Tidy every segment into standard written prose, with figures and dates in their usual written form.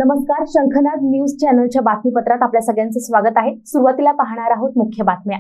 नमस्कार, शंखनाद न्यूज चॅनलच्या बातमीपत्रात आपल्या सगळ्यांचं स्वागत आहे। सुरुवातीला पाहणार आहोत मुख्य बातम्या।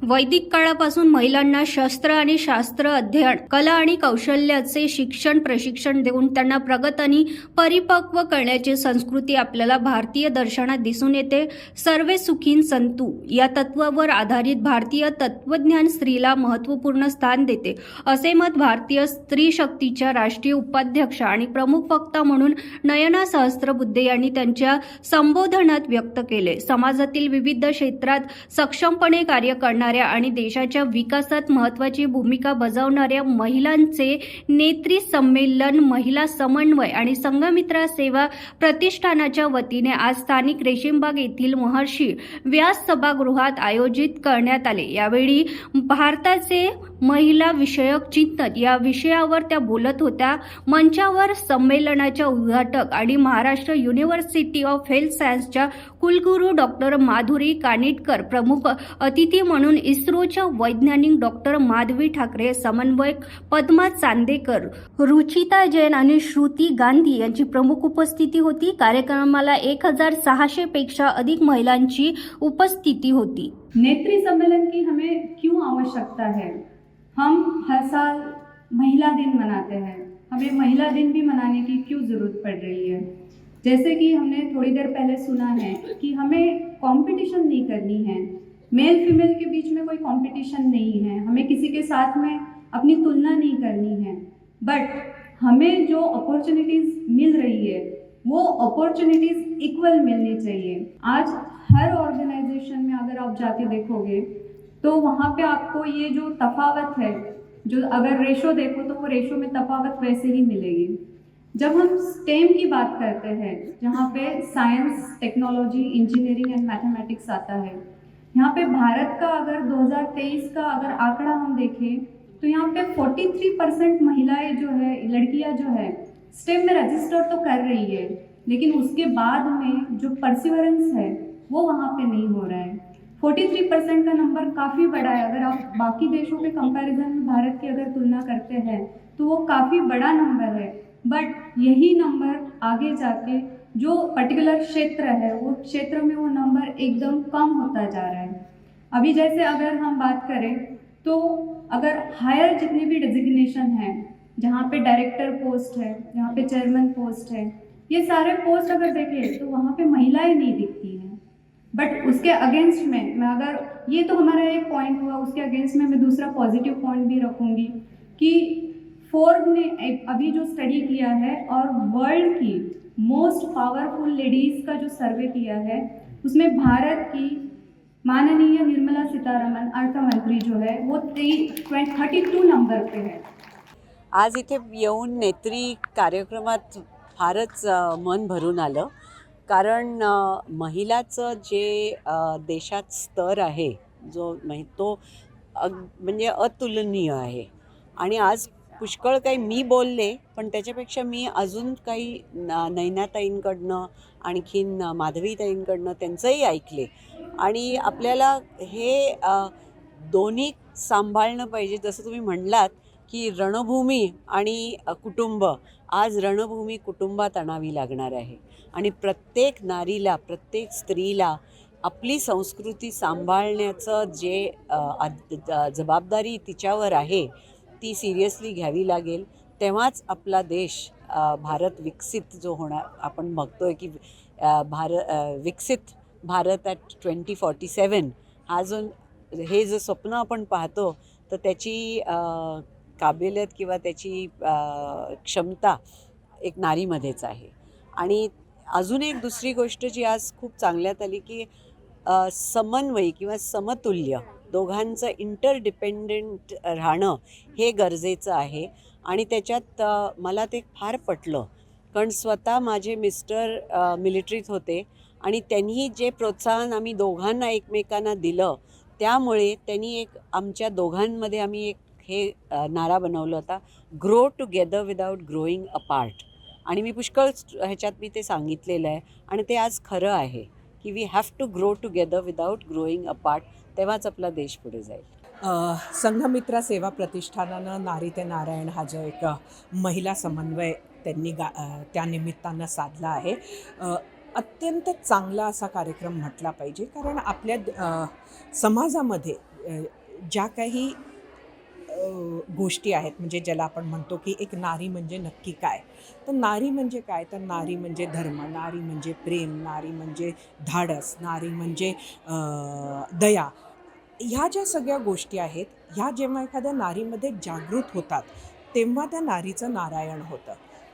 वैदिक काळापासून महिलांना शस्त्र आणि शास्त्र अध्ययन, कला आणि कौशल्याचे प्रशिक्षण देऊन त्यांना प्रगत आणि परिपक्व करण्याची संस्कृती आपल्याला भारतीय दर्शनात दिसून येते। सर्वे सुखीन संतु या तत्वावर आधारित भारतीय तत्वज्ञान स्त्रीला महत्त्वपूर्ण स्थान देते, असे मत भारतीय स्त्री शक्तीच्या राष्ट्रीय उपाध्यक्ष आणि प्रमुख वक्ता म्हणून नयना सहस्त्रबुद्धे यांनी त्यांच्या संबोधनात व्यक्त केले। समाजातील विविध क्षेत्रात सक्षमपणे कार्य करणाऱ्या आणि देशाच्या विकासात महत्त्वाची भूमिका बजावणाऱ्या महिलांचे नेत्री संमेलन महिला समन्वय आणि संघमित्रा सेवा प्रतिष्ठानाच्या वतीने आज स्थानिक रेशीमबाग येथील महर्षी व्यास सभागृहात आयोजित करण्यात आले। यावेळी भारताचे महिला विषयक चिंतन या विषयावर त्या बोलत होत्या। मंचावर संमेलनाच्या उद्घाटक आणि महाराष्ट्र युनिव्हर्सिटी ऑफ हेल्थ सायन्सच्या कुलगुरू डॉक्टर माधुरी कानिटकर, प्रमुख अतिथी म्हणून इस्रोच्या वैज्ञानिक डॉक्टर माधवी ठाकरे, समन्वयक पद्मा चांदेकर, रुचिता जैन आणि श्रुती गांधी यांची प्रमुख उपस्थिती होती। कार्यक्रमाला 1600 पेक्षा अधिक महिलांची उपस्थिती होती। नेत्री सम्मेलन की हमें क्यों आवश्यकता है? हम हर साल महिला दिन मनाते हैं, हमें महिला दिन भी मनाने की क्यों ज़रूरत पड़ रही है? जैसे कि हमने थोड़ी देर पहले सुना है कि हमें कंपटीशन नहीं करनी है, मेल फीमेल के बीच में कोई कंपटीशन नहीं है, हमें किसी के साथ में अपनी तुलना नहीं करनी है, बट हमें जो अपॉर्चुनिटीज़ मिल रही है वो अपॉर्चुनिटीज़ इक्वल मिलनी चाहिए। आज हर ऑर्गेनाइजेशन में अगर आप जाके देखोगे तो वहाँ पे आपको ये जो तफावत है, जो अगर रेशो देखो तो वो रेशो में तफावत वैसे ही मिलेगी। जब हम स्टेम की बात करते हैं, जहाँ पे science, technology, engineering and mathematics आता है, यहाँ पे भारत का अगर 2023 का अगर आंकड़ा हम देखें तो यहाँ पे 43% महिलाएं जो है, लड़कियाँ जो है स्टेम में रजिस्टर तो कर रही है, लेकिन उसके बाद में जो परसिवरेंस है वो वहाँ पे नहीं हो रहा है। 43% का नंबर काफ़ी बड़ा है। अगर आप बाकी देशों के कंपैरिजन में भारत की अगर तुलना करते हैं तो वो काफ़ी बड़ा नंबर है, बट यही नंबर आगे जाके जो पर्टिकुलर क्षेत्र है वो क्षेत्र में वो नंबर एकदम कम होता जा रहा है। अभी जैसे अगर हम बात करें तो अगर हायर जितनी भी डेजिग्नेशन है, जहाँ पे डायरेक्टर पोस्ट है, जहाँ पे चेयरमैन पोस्ट है, ये सारे पोस्ट अगर देखें तो वहाँ पे महिलाएं नहीं दिखती हैं। बट उसके अगेंस्ट में मैं अगर, ये तो हमारा एक पॉइंट हुआ, उसके अगेंस्ट में मैं दूसरा पॉजिटिव पॉइंट भी रखूँगी कि फोर्ब्स ने अभी जो स्टडी किया है और वर्ल्ड की मोस्ट पावरफुल लेडीज़ का जो सर्वे किया है, उसमें भारत की माननीय निर्मला सीतारमण अर्थ मंत्री जो है वो 32 नंबर पे है। आज इथे येऊन नेत्री कार्यक्रमात फारच मन भरून आलं, कारण महिलाचं जे देशात स्तर आहे जो तो म्हणजे अतुलनीय आहे। आणि आज पुष्कळ काही मी बोलले, पण त्याच्यापेक्षा मी अजून काही नैनाताईंकडनं, आणखीन माधवीताईंकडनं त्यांचंही ऐकले। आणि आपल्याला हे दोन्ही सांभाळणं पाहिजे। जसं तुम्ही म्हणलात की रणभूमी आणि कुटुंब, आज रणभूमी कुटुंबात आणावी लागणार आहे आणि प्रत्येक नारीला, प्रत्येक स्त्रीला आपली संस्कृती सांभाळण्याचं जे जबाबदारी तिच्यावर आहे ती सिरियसली घ्यावी लागेल। तेव्हाच आपला देश भारत विकसित जो होणार, आपण बघतोय की विकसित भारत ॲट 2047 हा जो हे जो स्वप्न आपण पाहतो, तर त्याची काबिलियत किंवा त्याची क्षमता एक नारीमध्येच आहे। आणि अजून एक दुसरी गोष्ट जी आज खूप चांगल्यात आली की समन्वय किंवा समतुल्य दोघांचं इंटरडिपेंडंट राहणं हे गरजेचं आहे। आणि त्याच्यात मला ते फार पटलं, कारण स्वतः माझे मिस्टर मिलिटरीत होते आणि त्यांनी जे प्रोत्साहन आम्ही दोघांना एकमेकांना दिलं, त्यामुळे त्यांनी एक आमच्या दोघांमध्ये आम्ही एक हे नारा बनवला होता, grow together without growing apart. आणि मी पुष्कळ ह्याच्यात मी ते सांगितलेलं आहे आणि ते आज खरं आहे की we have to grow together without growing apart, तेव्हाच आपला देश पुढे जाईल। संघमित्रा सेवा प्रतिष्ठानानं नारी ते नारायण हा जो एक महिला समन्वय त्यांनी त्या निमित्तानं साधला आहे. अत्यंत चांगला असा कार्यक्रम म्हटला पाहिजे, कारण आपल्या समाजामध्ये ज्या काही गोष्टी आहेत, म्हणजे ज्याला आपण म्हणतो की एक नारी म्हणजे नक्की काय, तर नारी म्हणजे काय, तर नारी म्हणजे धर्म, नारी म्हणजे प्रेम, नारी म्हणजे धाडस, नारी म्हणजे दया. ह्या ज्या सगळ्या गोष्टी आहेत, ह्या जेव्हा एखाद्या नारीमध्ये जागृत होतात तेव्हा त्या नारीचं नारायण होतं.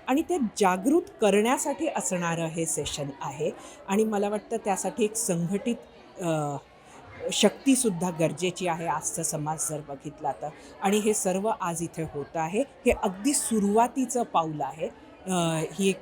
आणि ते जागृत करण्यासाठी असणारं हे सेशन आहे. आणि मला वाटतं त्यासाठी एक संघटित शक्तीसुद्धा गरजेची आहे आजचा समाज जर बघितला तर. आणि हे सर्व आज इथे होतं आहे. हे अगदी सुरुवातीचं पाऊल आहे. ही एक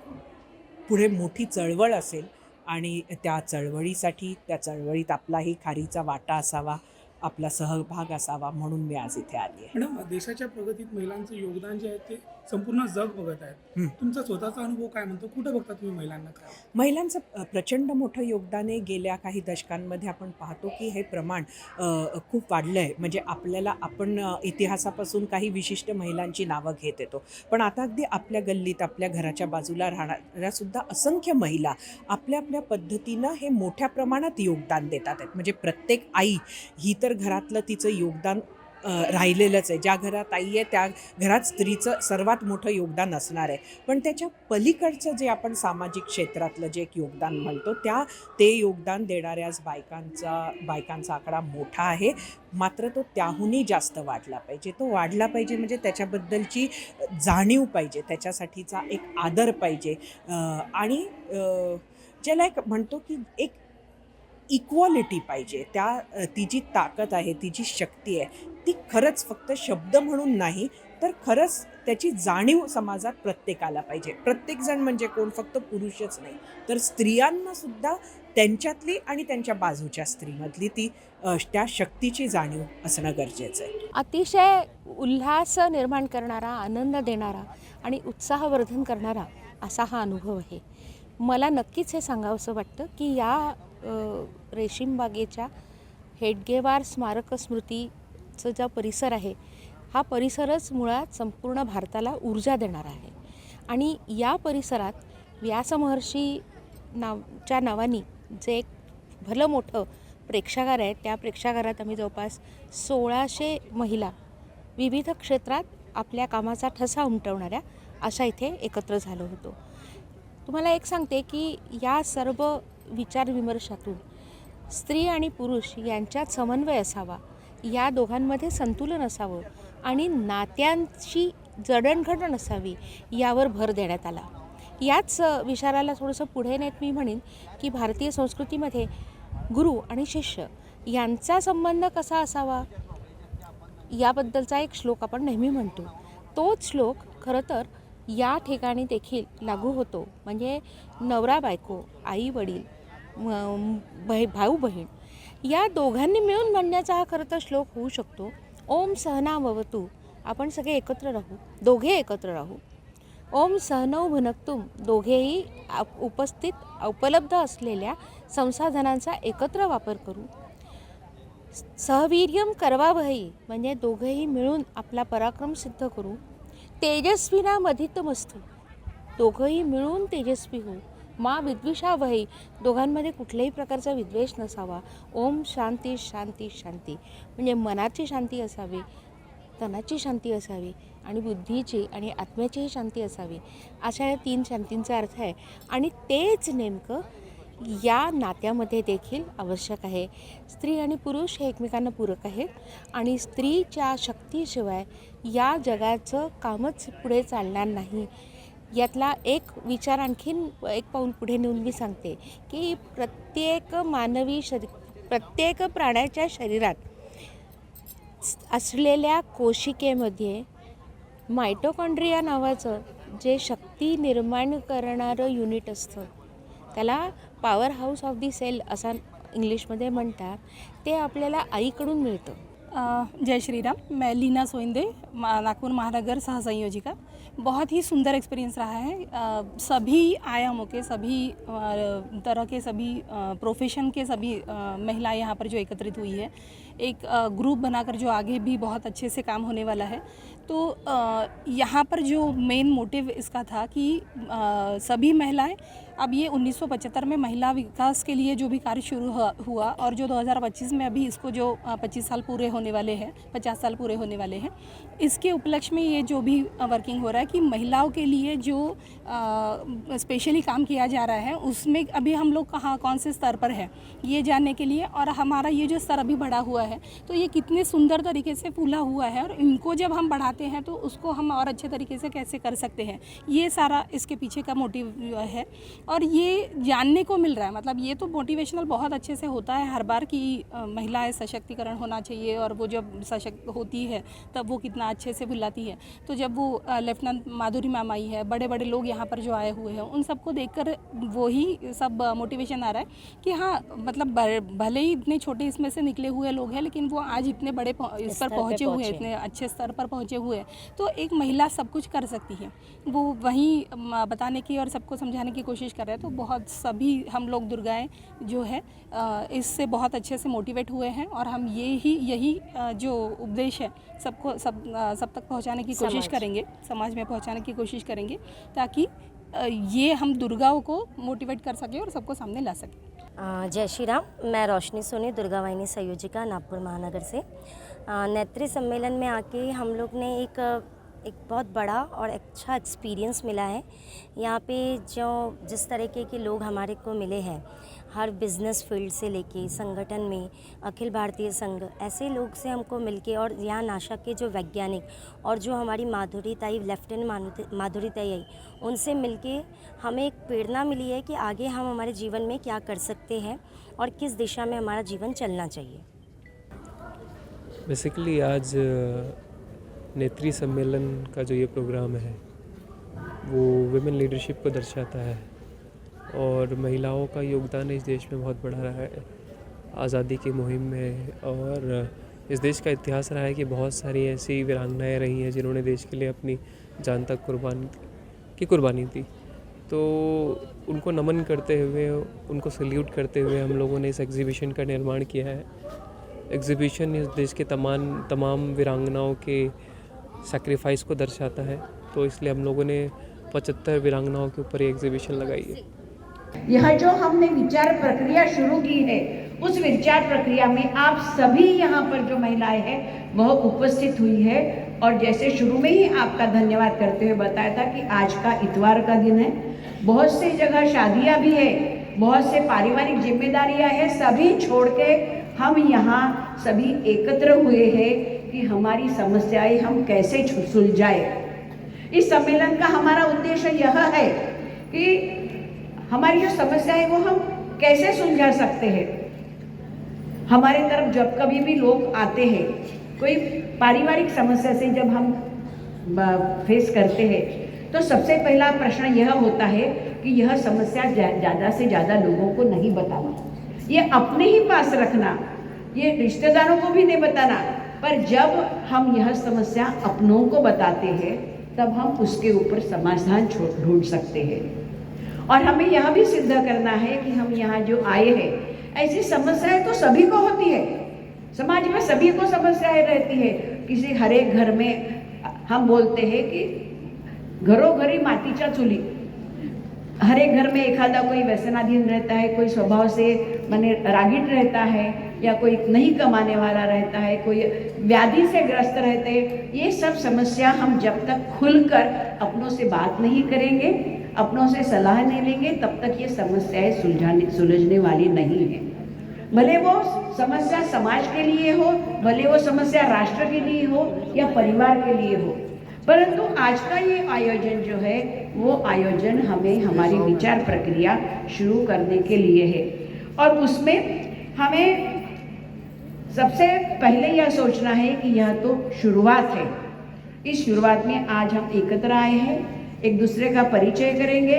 पुढे मोठी चळवळ असेल आणि त्या चळवळीसाठी, त्या चळवळीत आपलाही खारीचा वाटा असावा, आपला सहभाग असावा, म्हणून मी आज इथे आली आहे. मॅडम, देशाच्या प्रगतीत महिलांचं योगदान जे आहे ते संपूर्ण जग बघत आहेत. तुमचा स्वतःचा अनुभव काय म्हणतो? कुठे बघता तुम्ही महिलांना? काय महिलांचं प्रचंड मोठं योगदान आहे. गेल्या काही दशकांमध्ये आपण पाहतो की हे प्रमाण खूप वाढलं आहे. म्हणजे आपण इतिहासापासून काही विशिष्ट महिलांची नावं घेत येतो, पण आता अगदी आपल्या गल्लीत, आपल्या घराच्या बाजूला राहणाऱ्यासुद्धा असंख्य महिला आपल्या आपल्या पद्धतीनं हे मोठ्या प्रमाणात योगदान देतात आहेत. म्हणजे प्रत्येक आई ही तर घरातलं तिचं योगदान राहिलेलंच आहे. ज्या घरात आई आहे त्या घरात स्त्रीचं सर्वात मोठं योगदान असणार आहे. पण त्याच्या पलीकडचं जे आपण सामाजिक क्षेत्रातलं जे एक योगदान म्हणतो, ते योगदान देणाऱ्याच बायकांचा आकडा मोठा आहे. मात्र तो त्याहूनही जास्त वाढला पाहिजे. तो वाढला पाहिजे म्हणजे त्याच्याबद्दलची जाणीव पाहिजे, त्याच्यासाठीचा एक आदर पाहिजे. आणि ज्याला एक म्हणतो की एक इक्वॉलिटी पाहिजे. ती जी ताकद आहे, ती जी शक्ती आहे, ती खरंच फक्त शब्द म्हणून नाही, तर खरंच त्याची जाणीव समाजात प्रत्येकाला पाहिजे. प्रत्येकजण म्हणजे कोण, फक्त पुरुषच नाही, तर स्त्रियांनासुद्धा त्यांच्यातली आणि त्यांच्या बाजूच्या स्त्रीमधली त्या शक्तीची जाणीव असणं गरजेचं आहे. अतिशय उल्हास निर्माण करणारा, आनंद देणारा आणि उत्साहवर्धन करणारा असा हा अनुभव आहे. मला नक्कीच हे सांगावंसं वाटतं की या रेशीम बागेच्या हेडगेवार स्मारक स्मृतीचा जो परिसर आहे, हा परिसरच मुळात संपूर्ण भारताला ऊर्जा देणारा आहे. आणि या परिसरात व्यासमहर्षी च्या नावाने जे एक भलं मोठं प्रेक्षागार आहे, त्या प्रेक्षागारात आम्ही जवळपास 1600 महिला विविध क्षेत्रात आपल्या कामाचा ठसा उमटवणाऱ्या अशा इथे एकत्र झालो होतो. तुम्हाला एक सांगते की या सर्व विचारविमर्शातून स्त्री आणि पुरुष यांच्यात समन्वय असावा, या दोघांमध्ये संतुलन असावं आणि नात्यांची जडणघडण असावी, यावर भर देण्यात आला. याच विचाराला थोडंसं पुढे नेत मी म्हणेन की भारतीय संस्कृतीमध्ये गुरु आणि शिष्य यांचा संबंध कसा असावा याबद्दलचा एक श्लोक आपण नेहमी म्हणतो. तोच श्लोक खरं तर या ठिकाणी देखील लागू होतो. म्हणजे नवरा बायको, आई वडील, भाऊ बहीण या दोघांनी मिळून म्हणण्याचा हा खरं तर श्लोक होऊ शकतो. ओम सहना भवतु, आपण सगळे एकत्र राहू, दोघे एकत्र राहू. ओम सहनौ भुनक्तुम, दोघेही उपलब्ध असलेल्या संसाधनांचा एकत्र वापर करू. सहवीर्यम करवावहै, म्हणजे दोघेही मिळून आपला पराक्रम सिद्ध करू. तेजस्विना मधितमस्तु, दोघंही मिळून तेजस्वी होऊ. मा विद्विषावहै, दोघांमध्ये कुठल्याही प्रकारचा विद्वेष नसावा. ओम शांती शांती शांती, म्हणजे मनाची शांती असावी, तनाची शांती असावी आणि बुद्धीची आणि आत्म्याचीही शांती असावी. अशा या 3 शांतींचा अर्थ आहे. आणि तेच नेमकं या नात्यामध्ये देखील आवश्यक आहे. स्त्री आणि पुरुष हे एकमेकांना पूरक आहेत आणि स्त्रीच्या शक्तीशिवाय या जगाचं कामच पुढे चालणार नाही. यातला एक विचार आणखीन एक पाऊल पुढे नेऊन मी सांगते की प्रत्येक प्राण्याच्या शरीरात असलेल्या कोशिकेमध्ये मायटोकॉन्ड्रिया नावाचं जे शक्ती निर्माण करणारं युनिट असतं, त्याला power house of the cell असा इंग्लिशमध्ये म्हणतात, ते आपल्याला आईकडून मिळतं. जय श्री राम, मैं लीना सोइंदे, नागपुर महानगर सहसंयोजिका। बहुत ही सुंदर एक्सपीरियंस रहा है। सभी आयामों के, सभी तरह के, सभी प्रोफेशन के सभी महिलाएं यहाँ पर जो एकत्रित हुई है, एक ग्रुप बनाकर जो आगे भी बहुत अच्छे से काम होने वाला है। तो यहाँ पर जो मेन मोटिव इसका था कि सभी महिलाएं, अब ये 1975 में महिला विकास के लिए जो भी कार्य शुरू हुआ और जो 2025 में अभी इसको जो 25 साल पूरे होने वाले हैं, 50 साल पूरे होने वाले हैं, इसके उपलक्ष्य में ये जो भी वर्किंग हो रहा है कि महिलाओं के लिए जो स्पेशली काम किया जा रहा है उसमें अभी हम लोग कहाँ कौन से स्तर पर है ये जानने के लिए, और हमारा ये जो स्तर अभी बढ़ा हुआ है तो ये कितने सुंदर तरीके से फूला हुआ है और इनको जब हम बढ़ाते हैं तो उसको हम और अच्छे तरीके से कैसे कर सकते हैं, ये सारा इसके पीछे का मोटिव है। और ये जानने को मिल रहा है, मतलब ये तो मोटिवेशनल बहुत अच्छे से होता है हर बार कि महिलाएं सशक्तिकरण होना चाहिए, और वो जब सशक्त होती है तब वो कितना अच्छे से बुलाती है। तो जब वो लेफ्टिनेंट माधुरी मैम आई है, बड़े बड़े लोग यहाँ पर जो आए हुए हैं, उन सबको देखकर वही सब मोटिवेशन आ रहा है कि हाँ, मतलब भले ही इतने छोटे इसमें से निकले हुए लोग हैं लेकिन वो आज इतने बड़े इस पर पहुँचे हुए हैं, इतने अच्छे स्तर पर पहुँचे हुए हैं। तो एक महिला सब कुछ कर सकती है, वो वहीं बताने की और सबको समझाने की कोशिश कर रहे हैं। तो बहुत सभी हम लोग दुर्गाएं जो है इससे बहुत अच्छे से मोटिवेट हुए हैं, और हम यही जो उपदेश है सबको सब तक पहुंचाने की कोशिश करेंगे, समाज में पहुंचाने की कोशिश करेंगे, ताकि ये हम दुर्गाओं को मोटिवेट कर सकें और सबको सामने ला सकें। जय श्री राम। मैं रोशनी सोनी, दुर्गा वाहिनी संयोजिका, नागपुर महानगर से। नेत्री सम्मेलन में आके हम लोग ने एक बहुत बड़ा और अच्छा एक्सपीरियंस मिला है। यहाँ पे जिस तरीके के लोग हमारे को मिले हैं, हर बिज़नेस फील्ड से लेके संगठन में अखिल भारतीय संघ, ऐसे लोग से हमको मिलके, और यहाँ नाशा के जो वैज्ञानिक और जो हमारी माधुरी ताई, लेफ्टिनेंट माधुरी ताई आई, उनसे मिलके हमें एक प्रेरणा मिली है कि आगे हम हमारे जीवन में क्या कर सकते हैं और किस दिशा में हमारा जीवन चलना चाहिए। बेसिकली आज नेत्री सम्मेलन का जो ये प्रोग्राम है वो वुमेन लीडरशिप को दर्शाता है, और महिलाओं का योगदान इस देश में बहुत बड़ा रहा है आज़ादी की मुहिम में। और इस देश का इतिहास रहा है कि बहुत सारी ऐसी वीरांगनाएँ रही हैं जिन्होंने देश के लिए अपनी जान तक कुर्बानी दी। तो उनको नमन करते हुए, उनको सल्यूट करते हुए हम लोगों ने इस एग्ज़िबिशन का निर्माण किया है। एग्ज़िबिशन इस देश के तमाम वीरांगनाओं के सैक्रिफाइस को दर्शाता है, तो इसलिए हम लोगों ने 75 वीरांगनाओं के ऊपर ये एग्ज़िबिशन लगाई है। यह जो हमने विचार प्रक्रिया शुरू की है, उस विचार प्रक्रिया में आप सभी यहाँ पर जो महिलाएं हैं वह उपस्थित हुई है। और जैसे शुरू में ही आपका धन्यवाद करते हुए बताया था कि आज का इतवार का दिन है, बहुत सी जगह शादियाँ भी है, बहुत से पारिवारिक जिम्मेदारियाँ हैं, सभी छोड़ के हम यहाँ सभी एकत्र हुए हैं कि हमारी समस्याएं हम कैसे सुलझाए। इस सम्मेलन का हमारा उद्देश्य यह है कि हमारी जो समस्याएं वो हम कैसे सुलझा सकते हैं। हमारे तरफ जब कभी भी लोग आते हैं, कोई पारिवारिक समस्या से जब हम फेस करते हैं, तो सबसे पहला प्रश्न यह होता है कि यह समस्या ज़्यादा से ज़्यादा लोगों को नहीं बताना, ये अपने ही पास रखना, ये रिश्तेदारों को भी नहीं बताना। पर जब हम यह समस्या अपनों को बताते हैं तब हम उसके ऊपर समाधान ढूंढ सकते हैं। और हमें यह भी सिद्ध करना है कि हम यहाँ जो आए हैं, ऐसी समस्याएं तो सभी को होती है, समाज में सभी को समस्याएं रहती है। किसी हर एक घर में हम बोलते हैं कि घरोघरी मातीच्या चुली, हर एक घर में एखादा कोई व्यसनाधीन रहता है, कोई स्वभाव से माने रागीट रहता है, या कोई नहीं कमाने वाला रहता है, कोई व्याधि से ग्रस्त रहते हैं। ये सब समस्या हम जब तक खुलकर अपनों से बात नहीं करेंगे, अपनों से सलाह नहीं लेंगे, तब तक ये समस्याएं सुलझने वाली नहीं है। भले वो समस्या समाज के लिए हो, भले वो समस्या राष्ट्र के लिए हो या परिवार के लिए हो, परंतु आज का ये आयोजन जो है वो आयोजन हमें हमारी विचार प्रक्रिया शुरू करने के लिए है। और उसमें हमें सबसे पहले यह सोचना है कि यह तो शुरुआत है। इस शुरुआत में आज हम एकत्र आए हैं, एक दूसरे का परिचय करेंगे।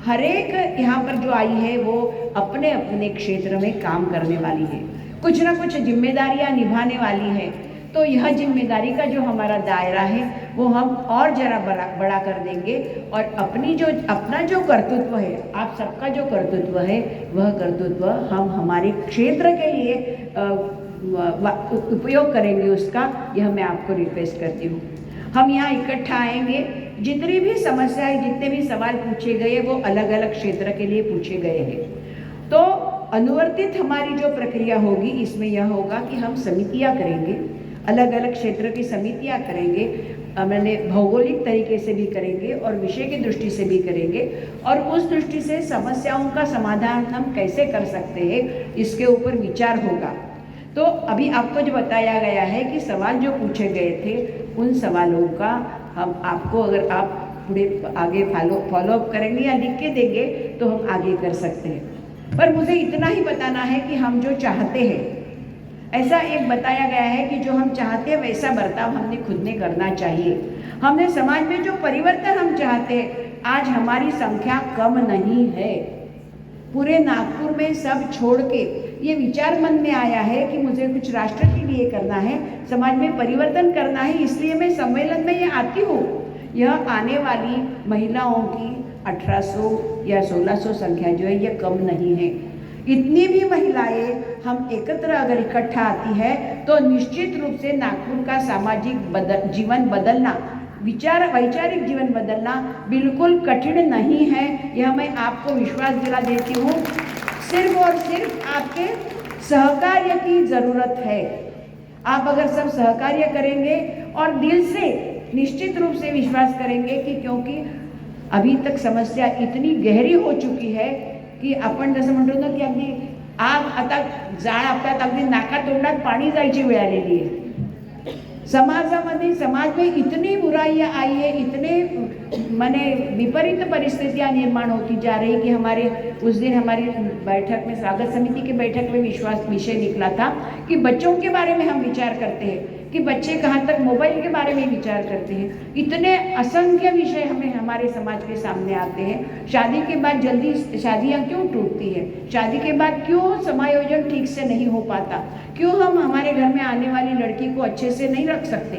हर एक यहाँ पर जो आई है वो अपने अपने क्षेत्र में काम करने वाली है, कुछ ना कुछ जिम्मेदारियाँ निभाने वाली है। तो यह जिम्मेदारी का जो हमारा दायरा है वो हम और जरा बड़ा कर देंगे, और अपना जो कर्तृत्व है, आप सबका जो कर्तृत्व है, वह कर्तृत्व हम हमारे क्षेत्र के लिए उपयोग करेंगे उसका, यह मैं आपको रिक्वेस्ट करती हूँ। हम यहाँ इकट्ठा आएंगे, जितनी भी समस्याएं, जितने भी सवाल पूछे गए वो अलग अलग क्षेत्र के लिए पूछे गए हैं। तो अनुवर्तित हमारी जो प्रक्रिया होगी इसमें यह होगा कि हम समितियाँ करेंगे, अलग अलग क्षेत्र की समितियाँ करेंगे, मैंने भौगोलिक तरीके से भी करेंगे और विषय की दृष्टि से भी करेंगे, और उस दृष्टि से समस्याओं का समाधान हम कैसे कर सकते हैं इसके ऊपर विचार होगा। तो अभी आपको जो बताया गया है कि सवाल जो पूछे गए थे उन सवालों का हम आपको, अगर आप पूरे आगे फॉलोअप करेंगे या लिख के देंगे तो हम आगे कर सकते हैं। पर मुझे इतना ही बताना है कि हम जो चाहते हैं, ऐसा एक बताया गया है कि जो हम चाहते हैं वैसा बर्ताव हमने खुद में करना चाहिए। हमने समाज में जो परिवर्तन हम चाहते हैं, आज हमारी संख्या कम नहीं है। पूरे नागपुर में सब छोड़ के ये विचार मन में आया है कि मुझे कुछ राष्ट्र के लिए करना है, समाज में परिवर्तन करना है, इसलिए मैं सम्मेलन में ये आती हूँ। यह आने वाली महिलाओं की 1800 या 1600 संख्या जो है ये कम नहीं है। इतनी भी महिलाएं हम एकत्र अगर इकट्ठा आती है तो निश्चित रूप से नागपुर का सामाजिक जीवन बदलना, वैचारिक जीवन बदलना बिल्कुल कठिन नहीं है। यह मैं आपको विश्वास दिला देती हूँ। सिर्फ और सिर्फ आपके सहकार्य की ज़रूरत है। आप अगर सब सहकार्य करेंगे और दिल से निश्चित रूप से विश्वास करेंगे कि क्योंकि अभी तक समस्या इतनी गहरी हो चुकी है की आपण जसं म्हणतो ना की अगदी आग आता जाळ आपल्यात अगदी नाकातोंडात पाणी जायची वेळ आलेली आहे। समाज में इतनी बुराइयां आई है, इतने माने विपरीत परिस्थितियां निर्माण होती जा रही कि हमारे उस दिन हमारी बैठक में, स्वागत समिति की बैठक में विषय निकला था कि बच्चों के बारे में हम विचार करते हैं कि बच्चे कहाँ तक मोबाइल के बारे में विचार करते हैं। इतने असंख्य विषय हमें हमारे समाज के सामने आते हैं। शादी के बाद जल्दी शादियाँ क्यों टूटती है, शादी के बाद क्यों समायोजन ठीक से नहीं हो पाता, क्यों हम हमारे घर में आने वाली लड़की को अच्छे से नहीं रख सकते,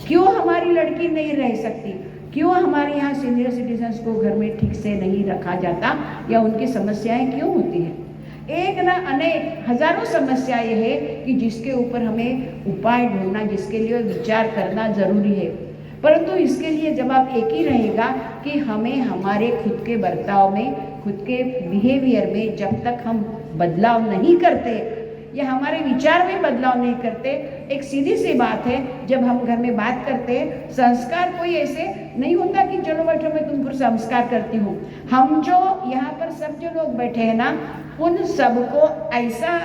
क्यों हमारी लड़की नहीं रह सकती, क्यों हमारे यहाँ सीनियर सिटीजन्स को घर में ठीक से नहीं रखा जाता, या उनकी समस्याएं क्यों होती हैं। एक ना अनेक हजारों समस्याएं है कि जिसके ऊपर हमें उपाय ढूंढना, जिसके लिए विचार करना जरूरी है। परंतु इसके लिए जवाब एक ही रहेगा कि हमें हमारे खुद के बर्ताव में, खुद के बिहेवियर में जब तक हम बदलाव नहीं करते या हमारे विचार में बदलाव नहीं करते, एक सीधी सी बात है, जब हम घर में बात करते हैं, संस्कार कोई ऐसे नहीं होता कि चलो बैठो मैं तुमको संस्कार करती हूँ। हम जो यहाँ पर सब जो लोग बैठे हैं ना, उन सबको ऐसा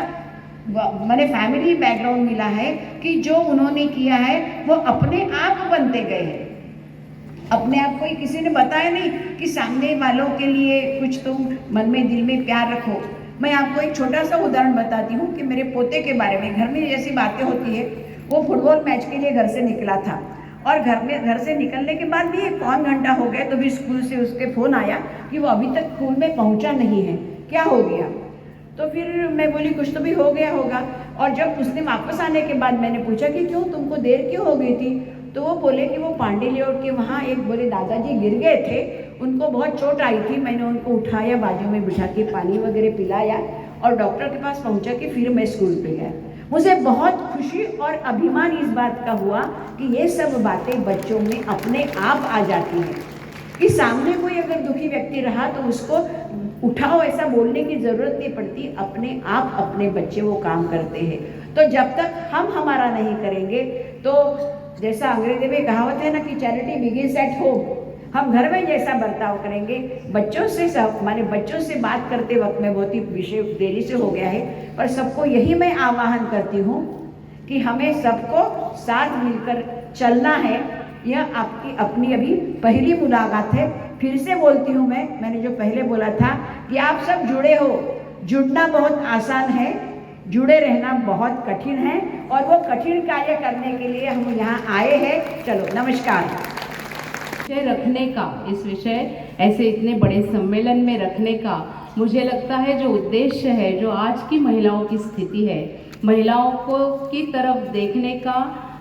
मैंने फैमिली बैकग्राउंड मिला है कि जो उन्होंने किया है वो अपने आप बनते गए हैं। अपने आप को किसी ने बताया नहीं कि सामने वालों के लिए कुछ तुम मन में दिल में प्यार रखो। मैं आपको एक छोटा सा उदाहरण बताती हूँ कि मेरे पोते के बारे में, घर में जैसी बातें होती है, वो फुटबॉल मैच के लिए घर से निकला था और घर से निकलने के बाद भी 1 घंटा हो गया तो भी स्कूल से उसके फ़ोन आया कि वो अभी तक स्कूल में पहुँचा नहीं है, क्या हो गया। तो फिर मैं बोली कुछ तो भी हो गया होगा। और जब उसने वापस आने के बाद मैंने पूछा कि क्यों, तुमको देर क्यों हो गई थी, तो वो बोले कि वो पांडे लेआउट के वहाँ एक बोले दादाजी गिर गए थे, उनको बहुत चोट आई थी, मैंने उनको उठाया, बाजू में बिठा के पानी वगैरह पिलाया और डॉक्टर के पास पहुँचा के फिर मैं स्कूल पे गया। मुझे बहुत खुशी और अभिमान इस बात का हुआ कि ये सब बातें बच्चों में अपने आप आ जाती हैं कि सामने कोई अगर दुखी व्यक्ति रहा तो उसको उठाओ, ऐसा बोलने की ज़रूरत नहीं पड़ती, अपने आप अपने बच्चे वो काम करते हैं। तो जब तक हम हमारा नहीं करेंगे तो जैसा अंग्रेजी में कहावत है ना कि चैरिटी बिगिंस एट होम, हम घर में जैसा बर्ताव करेंगे, बच्चों से माने बच्चों से बात करते वक्त में बहुत ही विषय देरी से हो गया है, पर सबको यही मैं आह्वान करती हूँ कि हमें सबको साथ मिलकर चलना है। यह आपकी अपनी अभी पहली मुलाकात है। फिर से बोलती हूँ मैंने जो पहले बोला था कि आप सब जुड़े हो, जुड़ना बहुत आसान है, जुड़े रहना बहुत कठिन है, और वो कठिन कार्य करने के लिए हम यहाँ आए हैं। चलो नमस्कार। विषय रखने का, इस विषय ऐसे इतने बड़े सम्मेलन में रखने का मुझे लगता है जो उद्देश्य है, जो आज की महिलाओं की स्थिति है, महिलाओं को की तरफ देखने का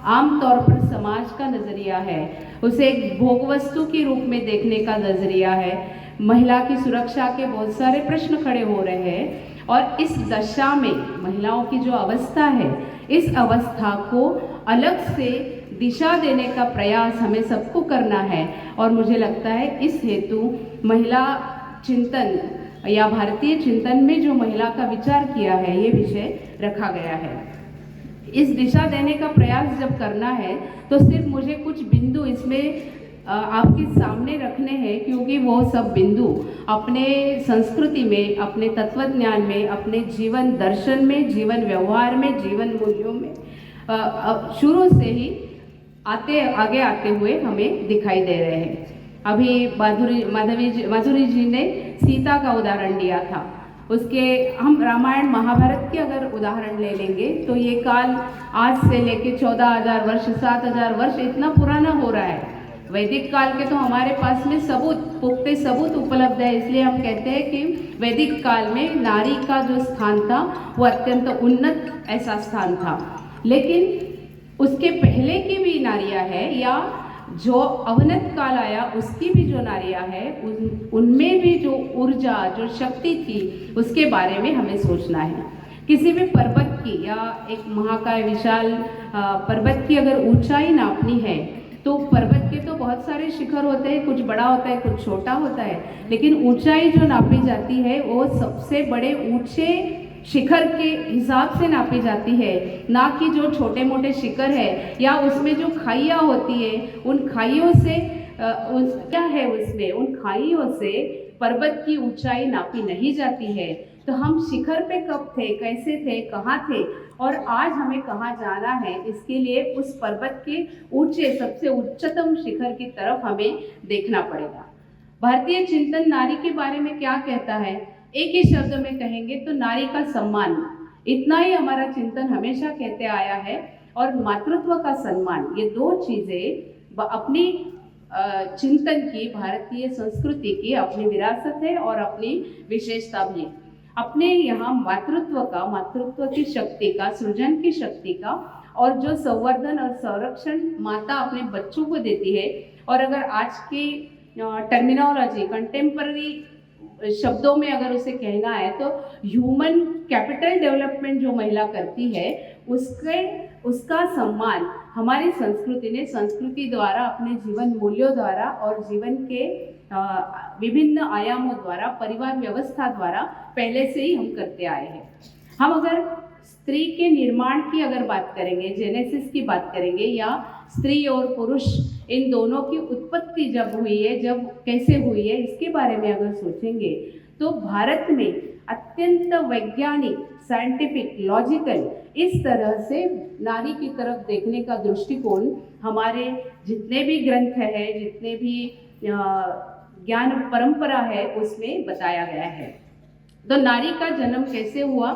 आमतौर पर समाज का नज़रिया है, उसे एक भोग वस्तु के रूप में देखने का नज़रिया है। महिला की सुरक्षा के बहुत सारे प्रश्न खड़े हो रहे हैं और इस दशा में महिलाओं की जो अवस्था है, इस अवस्था को अलग से दिशा देने का प्रयास हमें सबको करना है। और मुझे लगता है इस हेतु महिला चिंतन या भारतीय चिंतन में जो महिला का विचार किया है, ये विषय रखा गया है। इस दिशा देने का प्रयास जब करना है तो सिर्फ मुझे कुछ बिंदु इसमें आपके सामने रखने हैं, क्योंकि वो सब बिंदु अपने संस्कृति में, अपने तत्वज्ञान में, अपने जीवन दर्शन में, जीवन व्यवहार में, जीवन मूल्यों में शुरू से ही आगे आते हुए हमें दिखाई दे रहे हैं। अभी माधुरी जी ने सीता का उदाहरण दिया था। उसके हम रामायण महाभारत के अगर उदाहरण ले लेंगे तो ये काल आज से लेके 14,000 वर्ष 7,000 वर्ष इतना पुराना हो रहा है। वैदिक काल के तो हमारे पास में पुख्ते सबूत उपलब्ध है, इसलिए हम कहते हैं कि वैदिक काल में नारी का जो स्थान था वो अत्यंत उन्नत ऐसा स्थान था। लेकिन उसके पहले की भी नारियां हैं, या जो अवनत काल आया उसकी भी जो नारियां हैं, उनमें भी जो ऊर्जा, जो शक्ति थी, उसके बारे में हमें सोचना है। किसी भी पर्वत की या एक महाकाय विशाल पर्वत की अगर ऊंचाई नापनी है तो पर्वत के तो बहुत सारे शिखर होते हैं, कुछ बड़ा होता है, कुछ छोटा होता है, लेकिन ऊंचाई जो नापी जाती है वो सबसे बड़े ऊंचे शिखर के हिसाब से नापी जाती है, ना कि जो छोटे मोटे शिखर है या उसमें जो खाइयाँ होती है उन खाइयों से क्या है उसमें उन खाइयों से पर्वत की ऊंचाई नापी नहीं जाती है। तो हम शिखर पे कब थे, कैसे थे, कहाँ थे और आज हमें कहाँ जाना है, इसके लिए उस पर्वत के ऊंचे सबसे उच्चतम शिखर की तरफ हमें देखना पड़ेगा। भारतीय चिंतन नारी के बारे में क्या कहता है, एक ही शब्द में कहेंगे तो नारी का सम्मान, इतना ही हमारा चिंतन हमेशा कहते आया है। और मातृत्व का सम्मान, ये दो चीज़ें अपनी चिंतन की, भारतीय संस्कृति की अपनी विरासत है और अपनी विशेषता भी। अपने यहाँ मातृत्व की शक्ति का, सृजन की शक्ति का और जो संवर्धन और संरक्षण माता अपने बच्चों को देती है, और अगर आज की टर्मिनोलॉजी कंटेम्पररी शब्दों में अगर उसे कहना है तो ह्यूमन कैपिटल डेवलपमेंट जो महिला करती है उसका सम्मान हमारी संस्कृति द्वारा, अपने जीवन मूल्यों द्वारा और जीवन के विभिन्न आयामों द्वारा, परिवार व्यवस्था द्वारा पहले से ही हम करते आए हैं। हम अगर स्त्री के निर्माण की अगर बात करेंगे, जेनेसिस की बात करेंगे, या स्त्री और पुरुष इन दोनों की उत्पत्ति जब हुई है, जब कैसे हुई है, इसके बारे में अगर सोचेंगे तो भारत में अत्यंत वैज्ञानिक, साइंटिफिक, लॉजिकल इस तरह से नारी की तरफ देखने का दृष्टिकोण हमारे जितने भी ग्रंथ है, जितने भी ज्ञान परंपरा है, उसमें बताया गया है। तो नारी का जन्म कैसे हुआ,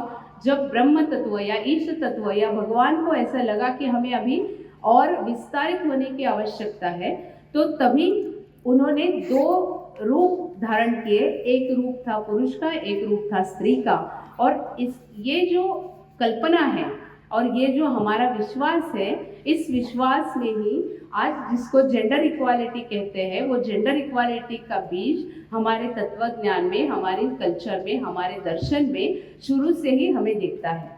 जब ब्रह्म तत्व या ईश तत्व या भगवान को ऐसा लगा कि हमें अभी और विस्तारित होने की आवश्यकता है, तो तभी उन्होंने दो रूप धारण किए। एक रूप था पुरुष का, एक रूप था स्त्री का। और ये जो कल्पना है और ये जो हमारा विश्वास है, इस विश्वास में ही आज जिसको जेंडर इक्वालिटी कहते हैं, वो जेंडर इक्वालिटी का बीज हमारे तत्वज्ञान में, हमारे कल्चर में, हमारे दर्शन में शुरू से ही हमें दिखता है।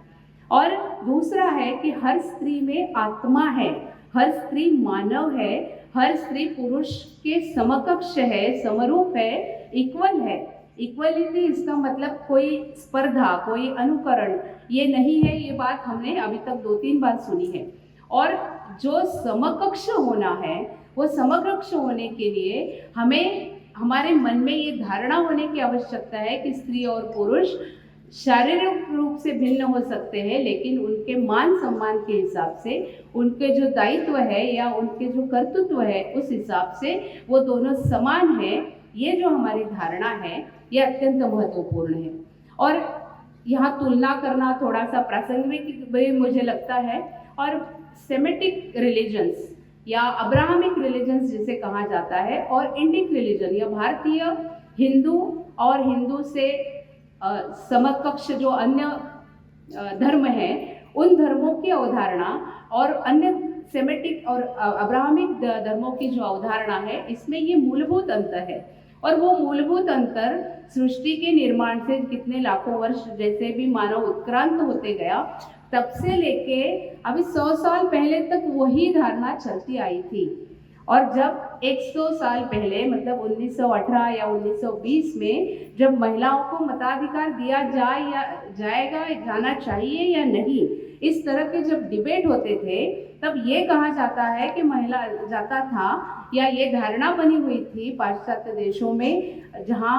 और दूसरा है कि हर स्त्री में आत्मा है, हर स्त्री मानव है, हर स्त्री पुरुष के समकक्ष है, समरूप है, इक्वल है। इक्वलिटी इसका मतलब कोई स्पर्धा, कोई अनुकरण ये नहीं है। ये बात हमने अभी तक 2-3 बार सुनी है। और जो समकक्ष होना है, वो समकक्ष होने के लिए हमें हमारे मन में ये धारणा होने की आवश्यकता है कि स्त्री और पुरुष शारीरिक रूप से भिन्न हो सकते हैं, लेकिन उनके मान सम्मान के हिसाब से, उनके जो दायित्व है या उनके जो कर्तृत्व है, उस हिसाब से वो दोनों समान हैं। ये जो हमारी धारणा है ये अत्यंत महत्वपूर्ण है। और यहाँ तुलना करना थोड़ा सा प्रासंगिक भी मुझे लगता है। और सेमेटिक रिलीजन्स या अब्राहमिक रिलीजन्स जिसे कहा जाता है, और इंडिक रिलीजन या भारतीय हिंदू और हिंदू से समकक्ष जो अन्य धर्म हैं, उन धर्मों की अवधारणा और अन्य सेमेटिक और अब्राहमिक धर्मों की जो अवधारणा है, इसमें ये मूलभूत अंतर है। और वो मूलभूत अंतर सृष्टि के निर्माण से कितने लाखों वर्ष जैसे भी मानव उत्क्रांत होते गया, तब से लेके अभी 100 साल पहले तक वही धारणा चलती आई थी। और जब 100 साल पहले मतलब 1918 या 1920 में जब महिलाओं को मताधिकार दिया जाना चाहिए या नहीं, इस तरह के जब डिबेट होते थे, तब ये कहा जाता है कि महिला जाता था या ये धारणा बनी हुई थी पाश्चात्य देशों में, जहाँ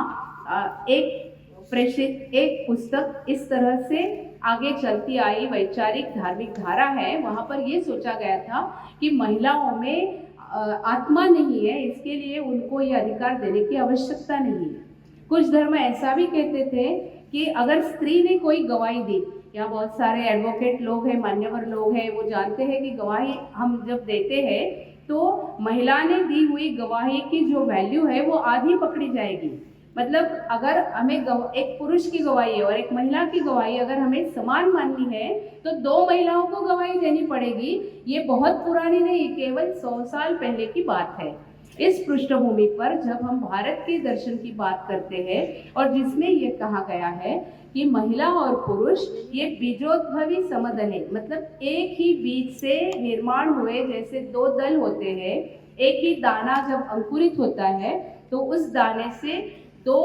एक पुस्तक इस तरह से आगे चलती आई वैचारिक धार्मिक धारा है, वहाँ पर ये सोचा गया था कि महिलाओं में आत्मा नहीं है, इसके लिए उनको ये अधिकार देने की आवश्यकता नहीं है। कुछ धर्म ऐसा भी कहते थे कि अगर स्त्री ने कोई गवाही दी, या बहुत सारे एडवोकेट लोग हैं, मान्यवर लोग हैं, वो जानते हैं कि गवाही हम जब देते हैं तो महिला ने दी हुई गवाही की जो वैल्यू है वो आधी पकड़ी जाएगी। मतलब अगर हमें एक पुरुष की गवाही और एक महिला की गवाही अगर हमें समान माननी है तो 2 महिलाओं को गवाही देनी पड़ेगी। ये बहुत पुरानी नहीं, केवल 100 साल पहले की बात है। इस पृष्ठभूमि पर जब हम भारत के दर्शन की बात करते हैं और जिसमें ये कहा गया है कि महिला और पुरुष ये बीजोद्भवी समदल है, मतलब एक ही बीज से निर्माण हुए, जैसे 2 दल होते हैं, एक ही दाना जब अंकुरित होता है तो उस दाने से 2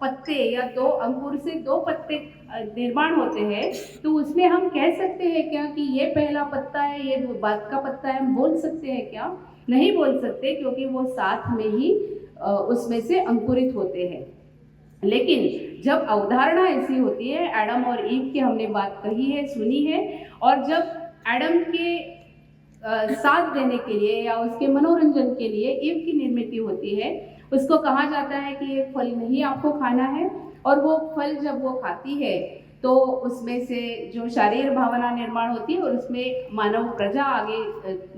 पत्ते या 2 अंकुर से 2 पत्ते निर्माण होते हैं, तो उसमें हम कह सकते हैं क्या कि ये पहला पत्ता है, ये बाद का पत्ता है? हम बोल सकते हैं क्या? नहीं बोल सकते, क्योंकि वो साथ में ही उसमें से अंकुरित होते हैं। लेकिन जब अवधारणा ऐसी होती है, एडम और ईव की हमने बात कही है, सुनी है, और जब एडम के साथ देने के लिए या उसके मनोरंजन के लिए ईव की निर्मित होती है, उसको कहा जाता है कि ये फल नहीं आपको खाना है, और वो फल जब वो खाती है तो उसमें से जो शारीरिक भावना निर्माण होती है और उसमें मानव प्रजा आगे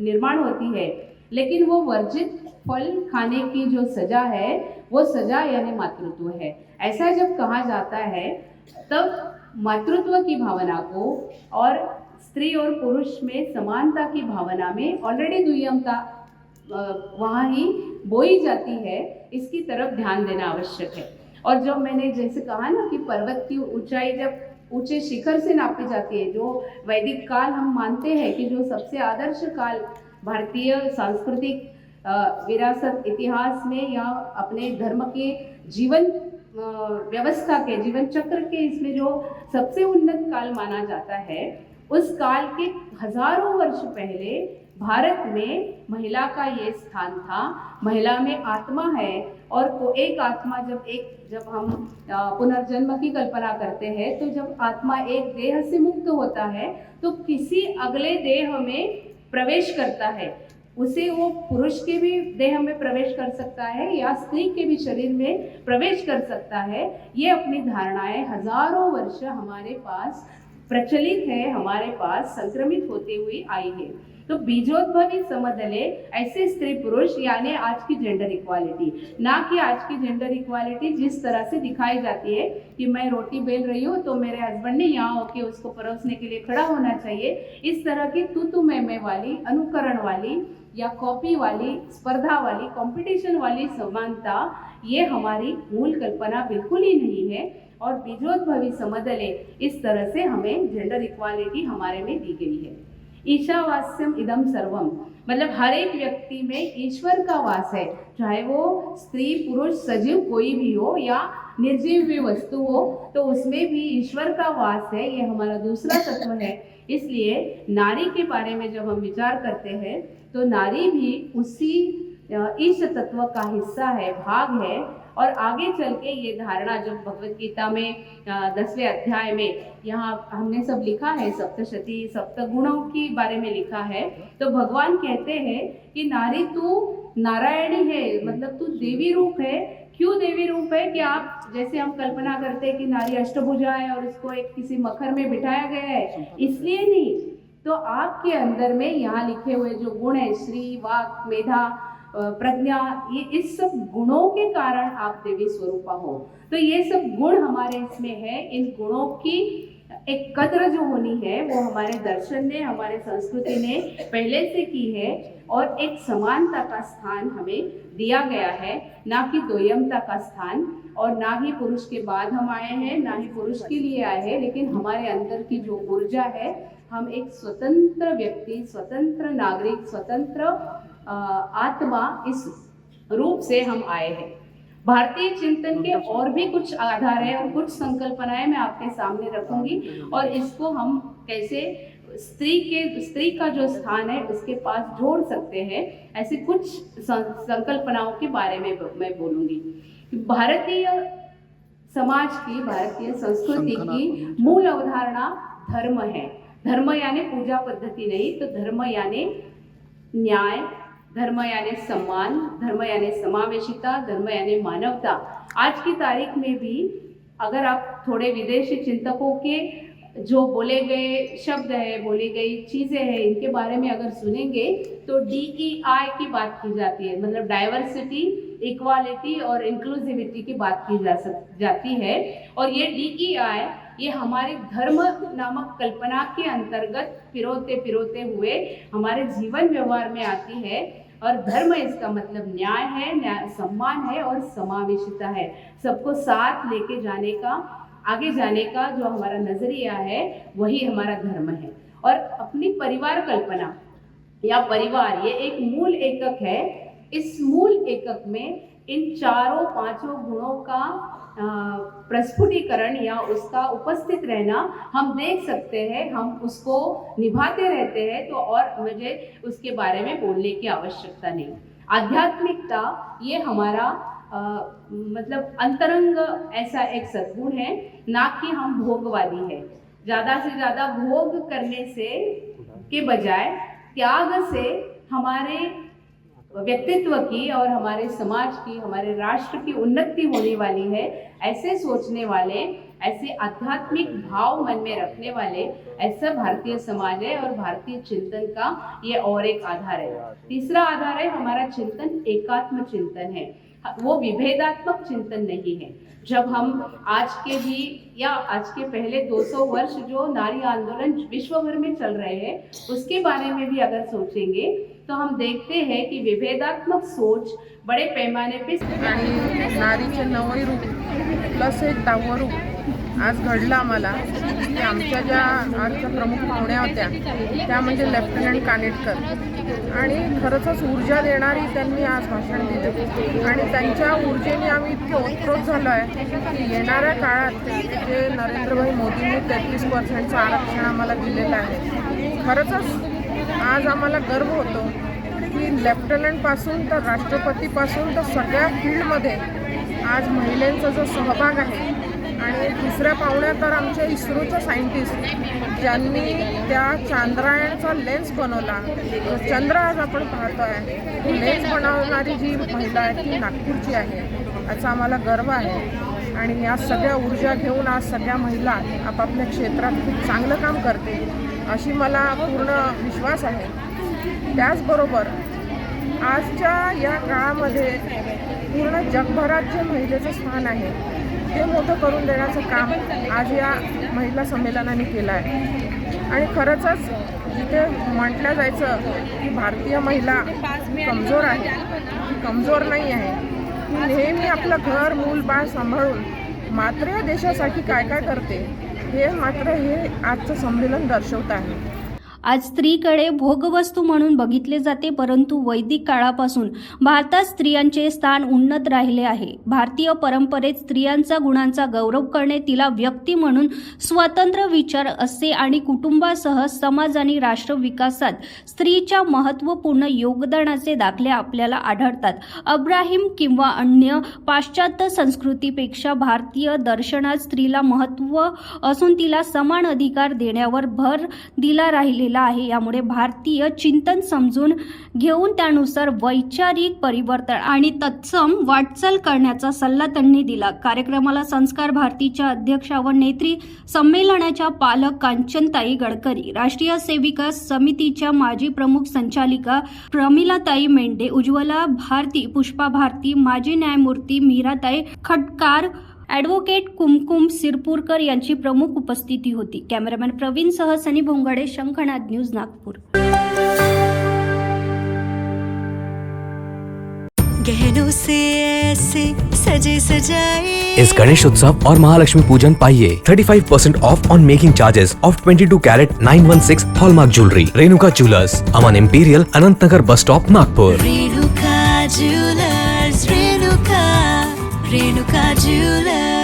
निर्माण होती है। लेकिन वो वर्जित फल खाने की जो सजा है वो सजा यानी मातृत्व है। ऐसा जब कहा जाता है तब मातृत्व की भावना को और स्त्री और पुरुष में समानता की भावना में ऑलरेडी द्वियमता वहाँ ही बोई जाती है, इसकी तरफ ध्यान देना आवश्यक है। और जो मैंने जैसे कहा ना कि पर्वत की ऊंचाई जब ऊंचे शिखर से नापी जाती है, जो वैदिक काल हम मानते हैं कि जो सबसे आदर्श काल भारतीय सांस्कृतिक विरासत इतिहास में या अपने धर्म के जीवन व्यवस्था के जीवन चक्र के इसमें जो सबसे उन्नत काल माना जाता है, उस काल के हजारों वर्ष पहले भारत में महिला का ये स्थान था। महिला में आत्मा है, और एक आत्मा जब हम पुनर्जन्म की कल्पना करते हैं तो जब आत्मा एक देह से मुक्त होता है तो किसी अगले देह में प्रवेश करता है, उसे वो पुरुष के भी देह में प्रवेश कर सकता है या स्त्री के भी शरीर में प्रवेश कर सकता है। ये अपनी धारणाएं हजारों वर्ष हमारे पास प्रचलित है, हमारे पास संक्रमित होते हुए आई है। तो बीजोद्भवी समदले ऐसे स्त्री पुरुष यानी आज की जेंडर इक्वालिटी, ना कि आज की जेंडर इक्वालिटी जिस तरह से दिखाई जाती है कि मैं रोटी बेल रही हूँ तो मेरे हस्बैंड ने यहाँ होके उसको परोसने के लिए खड़ा होना चाहिए। इस तरह की तू मैं वाली, अनुकरण वाली या कॉपी वाली, स्पर्धा वाली, कंपटीशन वाली समानता, ये हमारी मूल कल्पना बिल्कुल ही नहीं है। और बीजोद्भवी समदले इस तरह से हमें जेंडर इक्वालिटी हमारे में दी गई है। ईशावास्यम इदम सर्वम, मतलब हर एक व्यक्ति में ईश्वर का वास है, चाहे वो स्त्री पुरुष सजीव कोई भी हो या निर्जीव भी वस्तु हो, तो उसमें भी ईश्वर का वास है। ये हमारा दूसरा तत्व है। इसलिए नारी के बारे में जब हम विचार करते हैं तो नारी भी उसी ईश तत्व का हिस्सा है, भाग है। और आगे चल के ये धारणा जब भगवत गीता में 10वें अध्याय में यहाँ हमने सब लिखा है, सप्तशती सप्तगुणों के बारे में लिखा है, तो भगवान कहते हैं कि नारी तू नारायणी है, मतलब तू देवी रूप है। क्यों देवी रूप है? कि आप जैसे हम कल्पना करते हैं कि नारी अष्टभुजा है और उसको एक किसी मखर में बिठाया गया है, इसलिए नहीं। तो आपके अंदर में यहाँ लिखे हुए जो गुण है, श्री, वाक, मेधा, प्रज्ञा, ये इस सब गुणों के कारण आप देवी स्वरूपा हो। तो ये सब गुण हमारे इसमें है। इन गुणों की एक कद्र जो होनी है वो हमारे दर्शन ने, हमारे संस्कृति ने पहले से की है। और एक समानता का स्थान हमें दिया गया है, ना कि द्वयमता का स्थान। और ना ही पुरुष के बाद हम आए हैं, ना ही पुरुष के लिए आए हैं, लेकिन हमारे अंदर की जो ऊर्जा है हम एक स्वतंत्र व्यक्ति, स्वतंत्र नागरिक, स्वतंत्र आत्मा इस रूप से हम आए हैं। भारतीय चिंतन के और भी कुछ आधार है और कुछ संकल्पनाएं मैं आपके सामने रखूंगी और इसको हम कैसे स्त्री का जो स्थान है उसके पास जोड़ सकते हैं, ऐसे कुछ संकल्पनाओं के बारे में मैं बोलूंगी। भारतीय समाज की, भारतीय संस्कृति की मूल अवधारणा धर्म है। धर्म यानी पूजा पद्धति नहीं, तो धर्म यानी न्याय, धर्म यानी सम्मान, धर्म यानी समावेशिता, धर्म यानी मानवता। आज की तारीख में भी अगर आप थोड़े विदेशी चिंतकों के जो बोले गए शब्द है, बोली गई चीज़ें हैं, इनके बारे में अगर सुनेंगे तो DEI की बात की जाती है, मतलब डाइवर्सिटी, इक्वालिटी और इंक्लूसिविटी की बात की जाती है। और ये DEI ये हमारे धर्म नामक कल्पना के अंतर्गत पिरोते हुए हमारे जीवन व्यवहार में आती है। और धर्म इसका मतलब न्याय है, सम्मान है और समावेशिता है। सबको साथ लेके जाने का, आगे जाने का जो हमारा नजरिया है वही हमारा धर्म है। और अपनी परिवार कल्पना या परिवार ये एक मूल एकक है। इस मूल एकक में इन चारों पांचों गुणों का प्रस्फुटीकरण या उसका उपस्थित रहना हम देख सकते हैं, हम उसको निभाते रहते हैं, तो और मुझे उसके बारे में बोलने की आवश्यकता नहीं। आध्यात्मिकता ये हमारा मतलब अंतरंग ऐसा एक सद्गुण है, ना कि हम भोगवादी है। ज़्यादा से ज़्यादा भोग करने से के बजाय त्याग से हमारे व्यक्तित्व की और हमारे समाज की, हमारे राष्ट्र की उन्नति होने वाली है। ऐसे सोचने वाले, ऐसे आध्यात्मिक भाव मन में रखने वाले ऐसा भारतीय समाज है और भारतीय चिंतन का ये और एक आधार है। तीसरा आधार है हमारा चिंतन एकात्म चिंतन है, वो विभेदात्मक चिंतन नहीं है। जब हम आज के भी या आज के पहले 200 वर्ष जो नारी आंदोलन विश्व भर में चल रहे हैं उसके बारे में भी अगर सोचेंगे तो हम देखते हैं कि विभेदात्मक सोच बड़े पैमाने पे नारीचे नवं रूप प्लस एक 10वं रूप आज घडलं आम्हाला की आमच्या ज्या आजच्या प्रमुख पाहुण्या होत्या त्या म्हणजे लेफ्टनंट कानेटकर आणि खरंच ऊर्जा देणारी त्यांनी आज भाषण दिलं आणि त्यांच्या ऊर्जेने आम्ही इतके ओतप्रोत झालो आहे की येणाऱ्या काळात जे नरेंद्रभाई मोदींनी 33% आरक्षण आम्हाला दिलेलं आहे, खरंच आज आम्हाला गर्व होतो की लेफ्टनंटपासून तर राष्ट्रपतीपासून तर सगळ्या फील्डमध्ये आज महिलांचा जो सहभाग आहे। आणि दुसऱ्या पाहुण्या तर आमच्या इस्रोच्या सायंटिस्ट ज्यांनी त्या चांद्रायणचा लेन्स बनवला, चंद्र आज आपण पाहतो आहे, तो लेन्स बनवणारी जी महिला आहे ती नागपूरची आहे, याचा आम्हाला गर्व आहे। आणि या सगळ्या ऊर्जा घेऊन आज सगळ्या महिला आपापल्या क्षेत्रात खूप चांगलं काम करते अशी मला पूर्ण विश्वास आहे। त्याचबरोबर आजच्या या काळामध्ये पूर्ण जगभरात जे महिलेचं स्थान आहे ते मोठं करून देण्याचं काम आज या महिला संमेलनाने केलं आहे। आणि खरंच जिथे म्हटलं जायचं की भारतीय महिला कमजोर आहे, कमजोर नाही आहे, ती नेहमी आपलं घर मूल बाळ सांभाळून मात्र या देशासाठी काय काय करते हे मात्र हे आजचं संमेलन दर्शवत आहे। आज स्त्रीकडे भोगवस्तू म्हणून बघितले जाते, परंतु वैदिक काळापासून भारतात स्त्रियांचे स्थान उन्नत राहिले आहे। भारतीय परंपरेत स्त्रियांचा गुणांचा गौरव करणे, तिला व्यक्ती म्हणून स्वतंत्र विचार असे आणि कुटुंबासह समाज आणि राष्ट्र विकासात स्त्रीच्या महत्त्वपूर्ण योगदानाचे दाखले आपल्याला आढळतात। अब्राहिम किंवा अन्य पाश्चात्य संस्कृतीपेक्षा भारतीय दर्शनात स्त्रीला महत्त्व असून तिला समान अधिकार देण्यावर भर दिला राहिले आहे। यामुळे भारतीय चिंतन समजून घेऊन त्यानुसार वैचारिक परिवर्तन आणि तत्सम वाटचाल करण्याचा सल्ला त्यांनी दिला। कार्यक्रमाला संस्कार भारतीच्या अध्यक्षा व नेत्री संमेलनाच्या पालक कांचनताई गडकरी, राष्ट्रीय सेविका समितीच्या माजी प्रमुख संचालिका प्रमिलाताई मेंढे, उज्ज्वला भारती, पुष्पा भारती, माजी न्यायमूर्ती मीराताई खटकार, ॲडव्होकेट कुमकुम सिरपूरकर यांची प्रमुख उपस्थिती होती। कॅमेरामॅन प्रवीणसह सनी भोंगाडे, शंखनाद न्यूज, नागपूर। गहनों से ऐसे सजे सजाए। इस गणेश उत्सव और महालक्ष्मी पूजन पाइए 35% off on making charges of 22 carat 916 hallmark jewellery. Renuka jewellers, Aman imperial, Anantnagar bus stop, Nagpur. Renuka jewellers, Renuka jewellers.